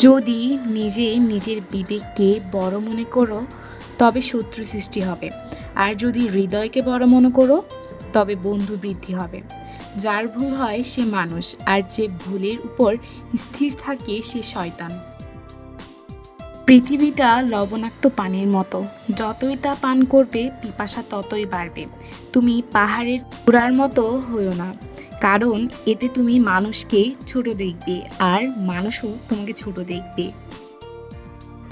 যদি নিজের বিবেককে বড় মনে করো তবে শত্রু সৃষ্টি হবে, আর যদি হৃদয়কে বড় মনে করো তবে বন্ধু বৃদ্ধি হবে। যার ভুল হয় সে মানুষ, আর যে ভুলের উপর স্থির থাকে সে শয়তান। পৃথিবীটা লবণাক্ত পানির মতো, যতই তা পান করবে পিপাসা ততই বাড়বে। তুমি পাহাড়ের চূড়ার মতো হইও না, কারণ এতে তুমি মানুষকে ছোট দেখবে আর মানুষও তোমাকে ছোট দেখবে।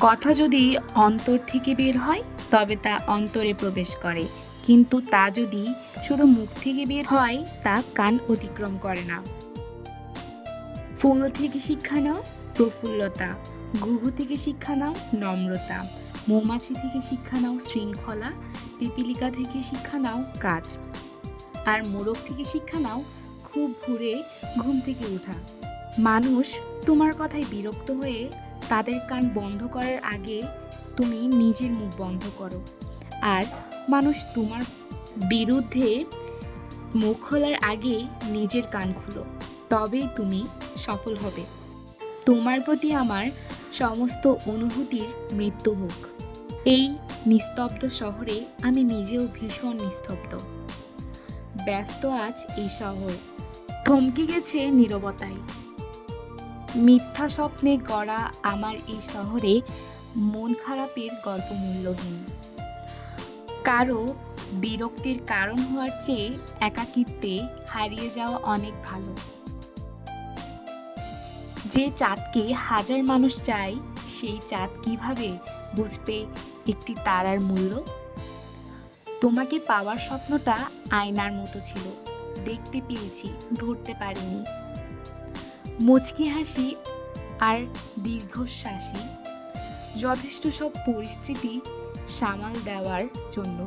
কথা যদি অন্তর থেকে বের হয় তবে তা অন্তরে প্রবেশ করে, কিন্তু তা যদি শুধু মুখ থেকে বের হয় তা কান অতিক্রম করে না। ফুল থেকে শিক্ষা নাও প্রফুল্লতা, ঘুঘু থেকে শিক্ষা নাও নম্রতা, মৌমাছি থেকে শিক্ষা নাও শৃঙ্খলা, পিপীলিকা থেকে শিক্ষা নাও কাজ, আর মোরগ থেকে শিক্ষা নাও খুব ভোরে ঘুম থেকে ওঠা। মানুষ তোমার কথায় বিরক্ত হয়ে তাদের কান বন্ধ করার আগে তুমি নিজের মুখ বন্ধ করো, আর মানুষ তোমার বিরুদ্ধে মুখ খোলার আগে নিজের কান খুলো, তবেই তুমি সফল হবে। তোমার প্রতি আমার সমস্ত অনুভূতির মৃত্যু হোক। এই নিস্তব্ধ শহরে আমি নিজেও ভীষণ নিস্তব্ধ। ব্যস্ত আজ এই শহর, থমকে গেছে নীরবতায়। মিথ্যা স্বপ্নে গড়া আমার এই শহরে মন খারাপের গল্প মূল্যহীন। কারো বিরক্তির কারণ হওয়ার চেয়ে একাকিত্বে হারিয়ে যাওয়া অনেক ভালো। যে চাঁদকে হাজার মানুষ চায়, সেই চাঁদ কিভাবে বুঝবে একটি তারার মূল্য? তোমাকে পাওয়ার স্বপ্নটা আয়নার মতো ছিল, দেখতে পেয়েছি, ধরতে পারিনি। মুচকি হাসি আর দীর্ঘশ্বাসই যথেষ্ট সব পরিস্থিতি সামাল দেওয়ার জন্য।